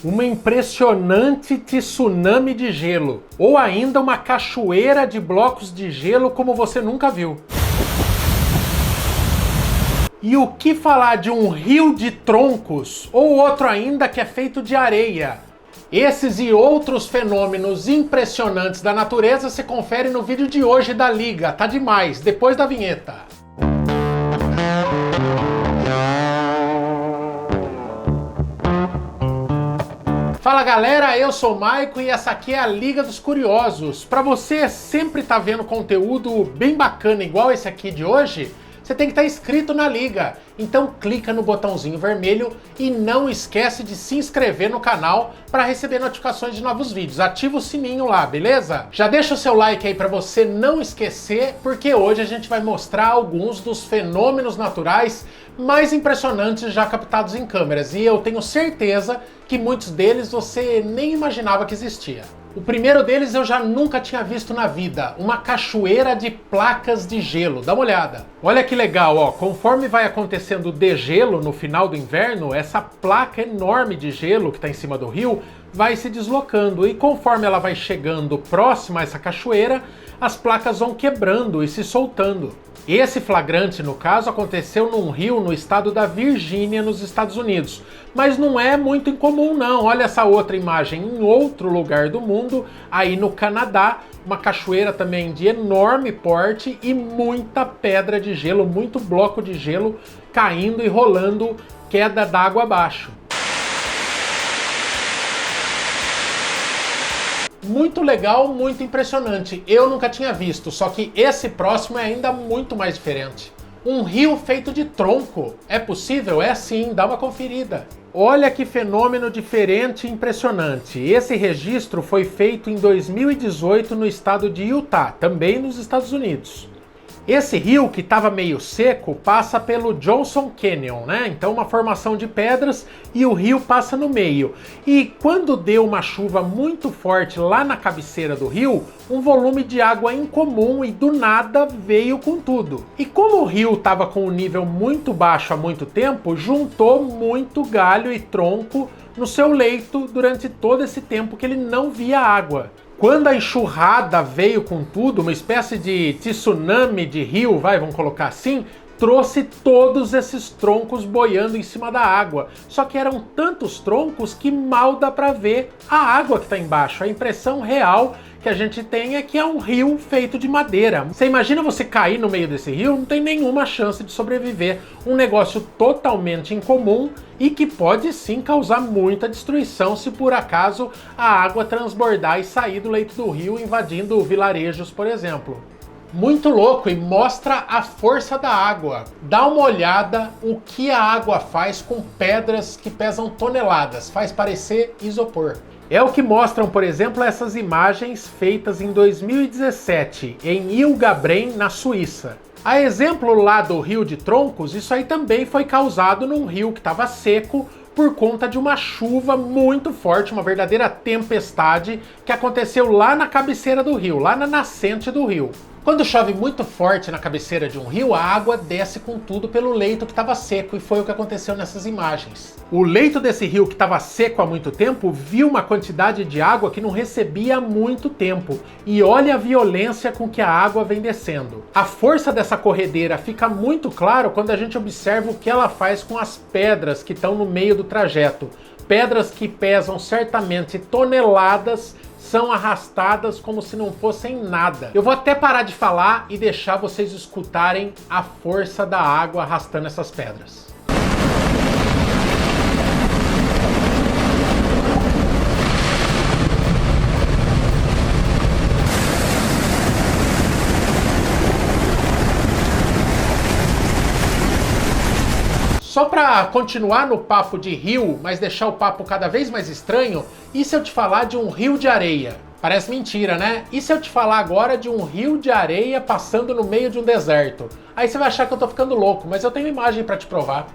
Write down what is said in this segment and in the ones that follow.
Uma impressionante tsunami de gelo, ou ainda uma cachoeira de blocos de gelo como você nunca viu. E o que falar de um rio de troncos, ou outro ainda que é feito de areia? Esses e outros fenômenos impressionantes da natureza se confere no vídeo de hoje da Liga. Tá demais, depois da vinheta. Fala galera, eu sou o Maico e essa aqui é a Liga dos Curiosos. Para você sempre estar vendo conteúdo bem bacana igual esse aqui de hoje, você tem que estar inscrito na Liga. Então clica no botãozinho vermelho e não esquece de se inscrever no canal para receber notificações de novos vídeos. Ativa o sininho lá, beleza? Já deixa o seu like aí para você não esquecer, porque hoje a gente vai mostrar alguns dos fenômenos naturais mais impressionantes já captados em câmeras. E eu tenho certeza que muitos deles você nem imaginava que existia. O primeiro deles eu já nunca tinha visto na vida, uma cachoeira de placas de gelo. Dá uma olhada. Olha que legal, ó. Conforme vai acontecendo o degelo no final do inverno, essa placa enorme de gelo que está em cima do rio vai se deslocando. E conforme ela vai chegando próxima a essa cachoeira, as placas vão quebrando e se soltando. Esse flagrante, no caso, aconteceu num rio no estado da Virgínia, nos Estados Unidos. Mas não é muito incomum, não. Olha essa outra imagem em outro lugar do mundo, aí no Canadá, uma cachoeira também de enorme porte e muita pedra de gelo, muito bloco de gelo caindo e rolando queda d'água abaixo. Muito legal, muito impressionante. Eu nunca tinha visto, só que esse próximo é ainda muito mais diferente. Um rio feito de tronco. É possível? É sim, dá uma conferida. Olha que fenômeno diferente e impressionante. Esse registro foi feito em 2018 no estado de Utah, também nos Estados Unidos. Esse rio, que estava meio seco, passa pelo Johnson Canyon, né? Então uma formação de pedras e o rio passa no meio. E quando deu uma chuva muito forte lá na cabeceira do rio, um volume de água incomum e do nada veio com tudo. E como o rio estava com um nível muito baixo há muito tempo, juntou muito galho e tronco no seu leito durante todo esse tempo que ele não via água. Quando a enxurrada veio com tudo, uma espécie de tsunami de rio, vamos colocar assim, trouxe todos esses troncos boiando em cima da água. Só que eram tantos troncos que mal dá para ver a água que está embaixo. A impressão real que a gente tem é que é um rio feito de madeira. Você imagina você cair no meio desse rio, não tem nenhuma chance de sobreviver. Um negócio totalmente incomum e que pode sim causar muita destruição se por acaso a água transbordar e sair do leito do rio, invadindo vilarejos, por exemplo. Muito louco e mostra a força da água. Dá uma olhada o que a água faz com pedras que pesam toneladas. Faz parecer isopor. É o que mostram, por exemplo, essas imagens feitas em 2017 em Ilgabren, na Suíça. A exemplo lá do rio de troncos, isso aí também foi causado num rio que estava seco por conta de uma chuva muito forte, uma verdadeira tempestade que aconteceu lá na cabeceira do rio, lá na nascente do rio. Quando chove muito forte na cabeceira de um rio, a água desce com tudo pelo leito que estava seco, e foi o que aconteceu nessas imagens. O leito desse rio que estava seco há muito tempo viu uma quantidade de água que não recebia há muito tempo, e olha a violência com que a água vem descendo. A força dessa corredeira fica muito claro quando a gente observa o que ela faz com as pedras que estão no meio do trajeto. Pedras que pesam certamente toneladas, são arrastadas como se não fossem nada. Eu vou até parar de falar e deixar vocês escutarem a força da água arrastando essas pedras. Só para continuar no papo de rio, mas deixar o papo cada vez mais estranho, e se eu te falar de um rio de areia? Parece mentira, né? E se eu te falar agora de um rio de areia passando no meio de um deserto? Aí você vai achar que eu tô ficando louco, mas eu tenho imagem para te provar.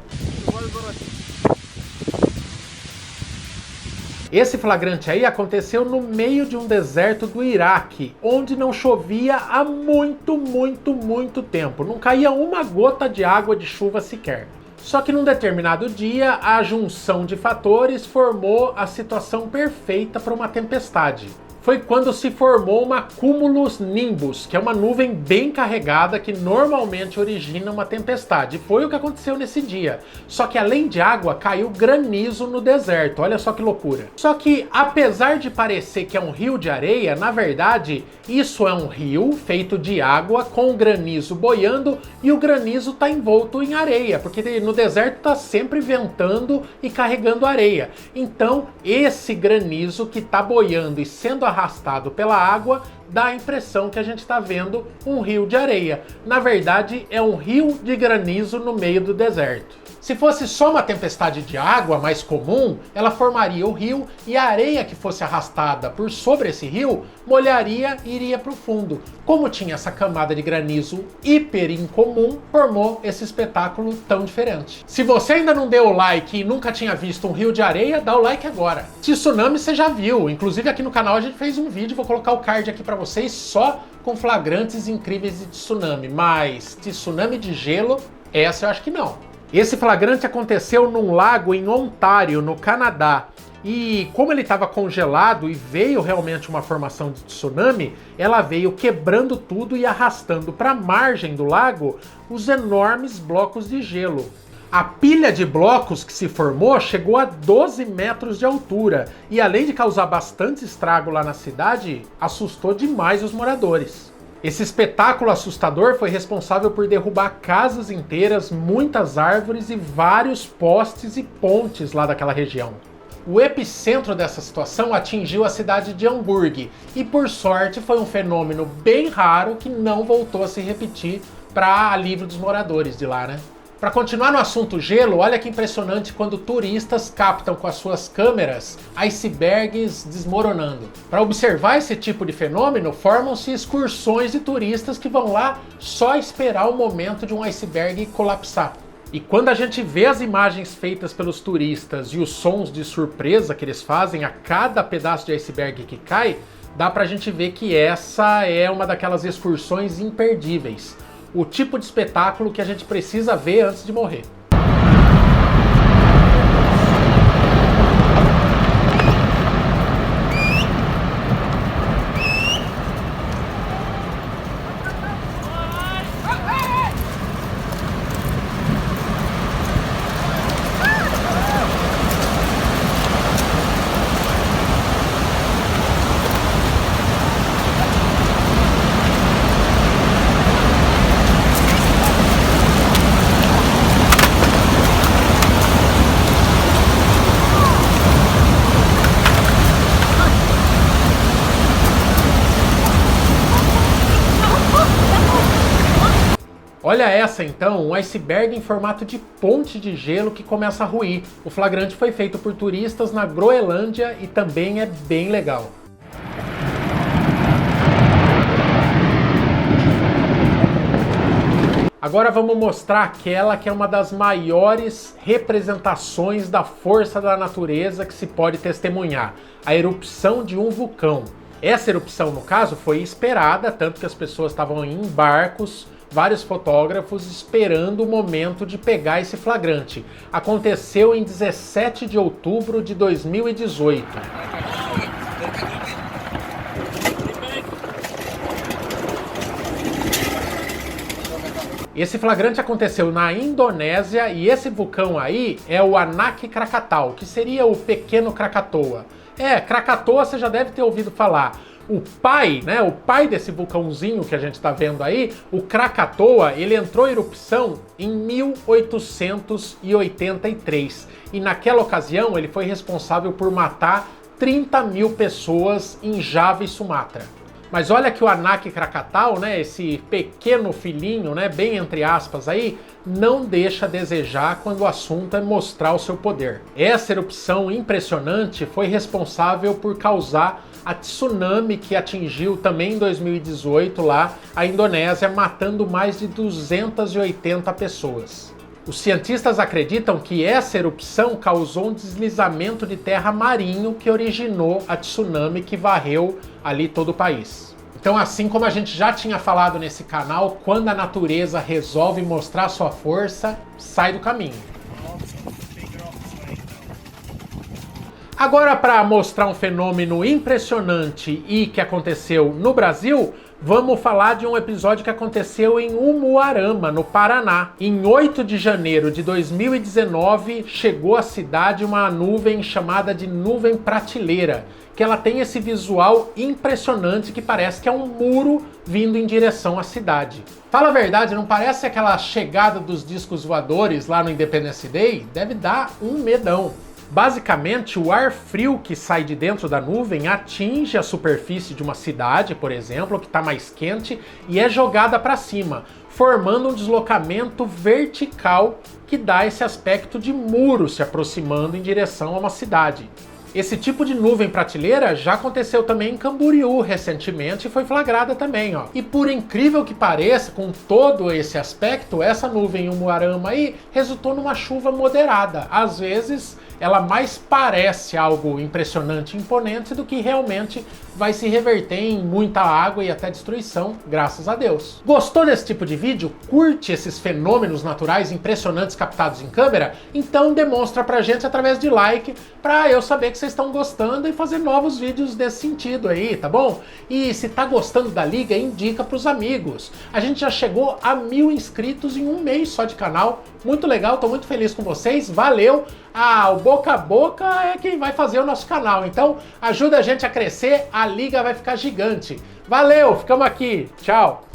Esse flagrante aí aconteceu no meio de um deserto do Iraque, onde não chovia há muito tempo. Não caía uma gota de água de chuva sequer. Só que num determinado dia, a junção de fatores formou a situação perfeita para uma tempestade. Foi quando se formou uma cumulus nimbus, que é uma nuvem bem carregada que normalmente origina uma tempestade. Foi o que aconteceu nesse dia. Só que além de água, caiu granizo no deserto. Olha só que loucura. Só que apesar de parecer que é um rio de areia, na verdade, isso é um rio feito de água com o granizo boiando e o granizo está envolto em areia, porque no deserto está sempre ventando e carregando areia. Então, esse granizo que está boiando e sendo arrastado pela água, dá a impressão que a gente está vendo um rio de areia. Na verdade, é um rio de granizo no meio do deserto. Se fosse só uma tempestade de água mais comum, ela formaria o rio e a areia que fosse arrastada por sobre esse rio molharia e iria para o fundo. Como tinha essa camada de granizo hiper incomum, formou esse espetáculo tão diferente. Se você ainda não deu o like e nunca tinha visto um rio de areia, dá o like agora. Tsunami você já viu, inclusive aqui no canal a gente fez um vídeo, vou colocar o card aqui para vocês só com flagrantes incríveis de tsunami, mas tsunami de gelo, essa eu acho que não. Esse flagrante aconteceu num lago em Ontário, no Canadá. E como ele estava congelado e veio realmente uma formação de tsunami, ela veio quebrando tudo e arrastando para a margem do lago os enormes blocos de gelo. A pilha de blocos que se formou chegou a 12 metros de altura e, além de causar bastante estrago lá na cidade, assustou demais os moradores. Esse espetáculo assustador foi responsável por derrubar casas inteiras, muitas árvores e vários postes e pontes lá daquela região. O epicentro dessa situação atingiu a cidade de Hamburgo e, por sorte, foi um fenômeno bem raro que não voltou a se repetir para alívio dos moradores de lá, né? Para continuar no assunto gelo, olha que impressionante quando turistas captam com as suas câmeras icebergs desmoronando. Para observar esse tipo de fenômeno, formam-se excursões de turistas que vão lá só esperar o momento de um iceberg colapsar. E quando a gente vê as imagens feitas pelos turistas e os sons de surpresa que eles fazem a cada pedaço de iceberg que cai, dá pra gente ver que essa é uma daquelas excursões imperdíveis. O tipo de espetáculo que a gente precisa ver antes de morrer. Olha essa então, um iceberg em formato de ponte de gelo que começa a ruir. O flagrante foi feito por turistas na Groenlândia e também é bem legal. Agora vamos mostrar aquela que é uma das maiores representações da força da natureza que se pode testemunhar, a erupção de um vulcão. Essa erupção, no caso, foi esperada, tanto que as pessoas estavam em barcos, vários fotógrafos esperando o momento de pegar esse flagrante. Aconteceu em 17 de outubro de 2018. Esse flagrante aconteceu na Indonésia e esse vulcão aí é o Anak Krakatau, que seria o Pequeno Krakatoa. Krakatoa você já deve ter ouvido falar. O pai, né, o pai desse vulcãozinho que a gente está vendo aí, o Krakatoa, ele entrou em erupção em 1883 e naquela ocasião ele foi responsável por matar 30 mil pessoas em Java e Sumatra. Mas olha que o Anak Krakatau, né, esse pequeno filhinho, né, bem entre aspas aí, não deixa a desejar quando o assunto é mostrar o seu poder. Essa erupção impressionante foi responsável por causar a tsunami que atingiu também em 2018 lá a Indonésia, matando mais de 280 pessoas. Os cientistas acreditam que essa erupção causou um deslizamento de terra marinho que originou a tsunami que varreu ali todo o país. Então, assim como a gente já tinha falado nesse canal, quando a natureza resolve mostrar sua força, sai do caminho. Agora, para mostrar um fenômeno impressionante e que aconteceu no Brasil, vamos falar de um episódio que aconteceu em Umuarama, no Paraná. Em 8 de janeiro de 2019, chegou à cidade uma nuvem chamada de nuvem prateleira, que ela tem esse visual impressionante que parece que é um muro vindo em direção à cidade. Fala a verdade, não parece aquela chegada dos discos voadores lá no Independence Day? Deve dar um medão. Basicamente, o ar frio que sai de dentro da nuvem atinge a superfície de uma cidade, por exemplo, que está mais quente, e é jogada para cima, formando um deslocamento vertical que dá esse aspecto de muro se aproximando em direção a uma cidade. Esse tipo de nuvem prateleira já aconteceu também em Camboriú recentemente e foi flagrada também, ó. E por incrível que pareça, com todo esse aspecto, essa nuvem em Umuarama aí resultou numa chuva moderada. Às vezes, ela mais parece algo impressionante e imponente do que realmente vai se reverter em muita água e até destruição, graças a Deus. Gostou desse tipo de vídeo? Curte esses fenômenos naturais impressionantes captados em câmera? Então demonstra pra gente através de like, pra eu saber que vocês estão gostando e fazer novos vídeos nesse sentido aí, tá bom? E se tá gostando da Liga, indica pros amigos. A gente já chegou a 1000 inscritos em um mês só de canal. Muito legal, tô muito feliz com vocês, valeu! O boca a boca é quem vai fazer o nosso canal, então ajuda a gente a crescer, a Liga vai ficar gigante. Valeu, ficamos aqui, tchau!